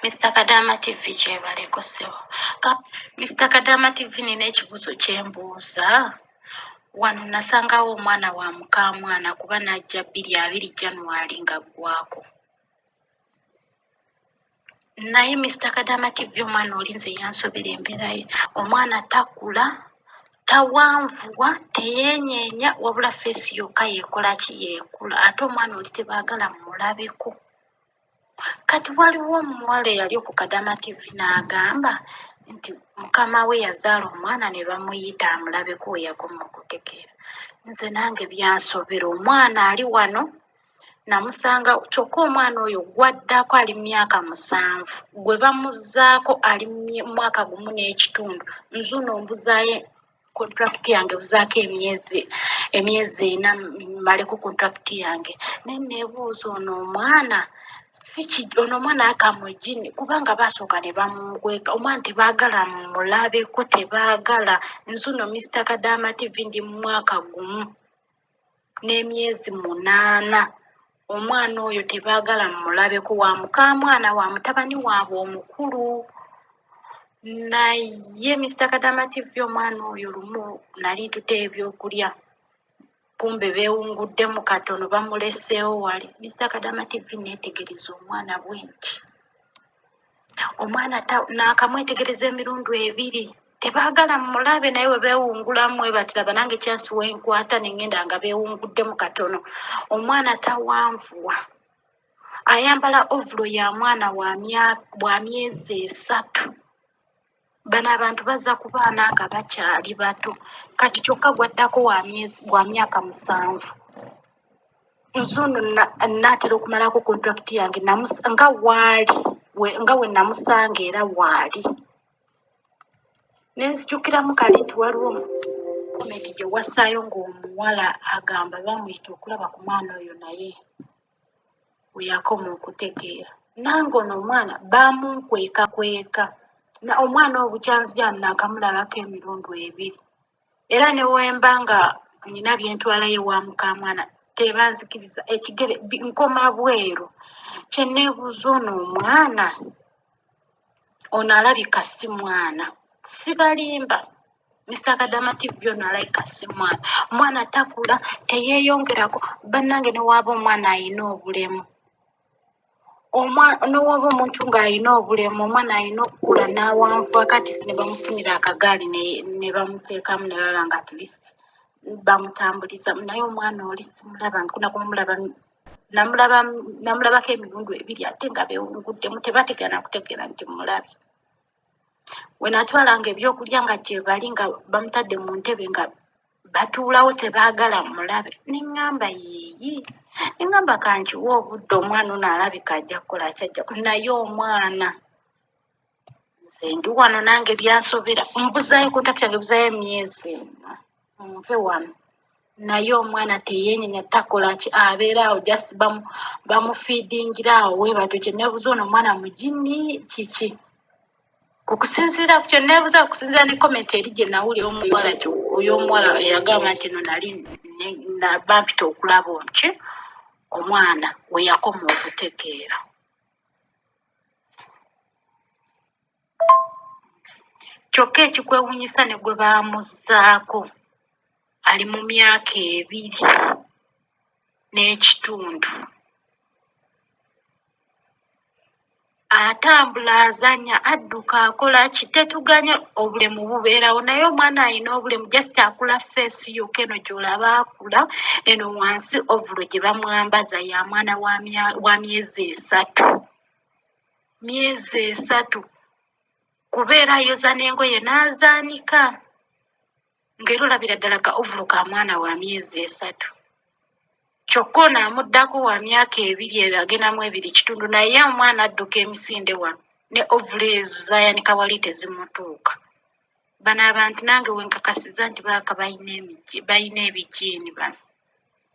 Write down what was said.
Mr. Kadama TV kyebaleko ssebo. Mr. Kadama TV nina ekibuuzo kye mbuuza. Wano nasangawo omwana wa mukamwana kuba najja 2 January nga ggwako. Naye Mr. Kadama TV omwana olinze yansobera embeera ye. Omwana takula, tawanvuwa, teyeenyeenya wabula feesi yokka yeekola ki yeekula. Ate omwana oli tebaagala mulabeko. Kati waliwo omuwala eyali ku Kadama TV n'agamba nti mukama we yazaala omwana ne bamuyita amulabeko we yakoma okutegeera. Nze nange byansobera, omwana ali wano namusanga kyokka omwana oyo gwaddako ali mu myaka 7, gwe bamuzzaako ali mu mwaka 1.5. Nzuno mbuzaayo kontrakiti yange buzaako emyezi 4 mmaleko kontrakiti yange. Naye neebuuza ono omwana ono omwana akamujini kubanga basooka ne bamugweka. Omwana tebaagala mulabeko, tebaagala. Nzuno Mr. Kadama TV ndi mu mwaka 1 n'emyezi 8. Omwana oyo tebaagala mulabeko, wa mukamwana wa mutabani waabwe omukulu. Naye Mr. Kadama TV omwana oyo lumu nali ntuta ebyokulya, kumbe beewunguddemu katono bamuleseewo wali. Mr. Kadama TV neetegereza omwana bwe nti omwana naakamwetegereza emirundi 2, tebaagala mulabe, naye we beewungulamu we batiraba nange kyansi wenkwata ne ngenda nga beewunguddemu katono. Omwana tawanvuwa, ayambala ovulo ya mwana wa myezi 3. Bano abantu bazza ku baana nga bakyali bato, kati kyokka gwaddako wa myaka 7. Nzuno naatera okumalako kontrakiti yange nga we namusanga era waali. Nenzijukiramu kali nti waliwo komenti gye wassaayo ng'omuwala agamba bamuyita okulaba ku mwana oyo naye we yakoma okutegeera. Nange ono omwana bamunkwekakweka. Omwana obukyanzijano naakamulabako emirundi 2. Era ne wemba nga nina bye ntwalayo wa mukamwana tebanzikiriza, ekigere nkoma bweru. Kye neebuuza ono omwana, ono alabika si mwana, sibalimba. Mr. Kadama TV ono alabika si mwana. Omwana takula, teyeeyongerako. Bannange ne waaba omwana alina obulemu, n'owaaba omuntu ng'alina obulemu, omwana alina okukula n'awanvuwa. Kati ne bamufunira akagaali ne bamuteekamu ne baba nga at least bamutambuliza. Naye omwana oli simulaba, namulabako emirundi 2 ate nga beewunguddemu, tebategana kutegeera nti mulabi. We natwalanga ebyokulya nga gye bali nga bamutadde mu ntebe nga batuulawo tebaagala mulabe. Neŋŋamba yeeyi, neŋŋamba kankiwa obudde, omwana ono alabika ajja kukola kyajja. Naye omwana nze ndi wano nange byansobera, mbuzaayo kontakiti yange buzaayo emyezi 4 nve wano. Naye omwana teyeenyenya, takola ki, abeera awo just bamufiidingira awo we batyo. Kye neebuuza ono omwana mugini kiki? Kukusinziira ku kyo neebuuza, okusinziira ne komenti eri gye nawulira oy'omuwala eyagamba nti no nali bampita okulaba ki omwana we yakoma okutegeera. Kyokka ekikwewuunyisa ne gwe baamuzzaako ali mu myaka 2.5. Atambula, azannya, adduka, akola ki, tetuganya obulemu bubeerawo. Naye omwana alina obulemu, just akula feesi yokka eno gy'olaba akula. Eno wansi ovulo gye bamwambaza ya mwana wa myezi 3. Myezi 3 kubeera ayoza n'engoye n'azaanika. Ng'era olabira ddala ka ovulo ka mwana wa myezi 3. Kyokka ono amuddako wa myaka 2 agendamu 2.5. Naye omwana adduka emisinde wano ne ovulo ezo zaayanika wali tezimutuuka. Bano abantu nange wenkakasiza nti baaka balina ebijiini bano.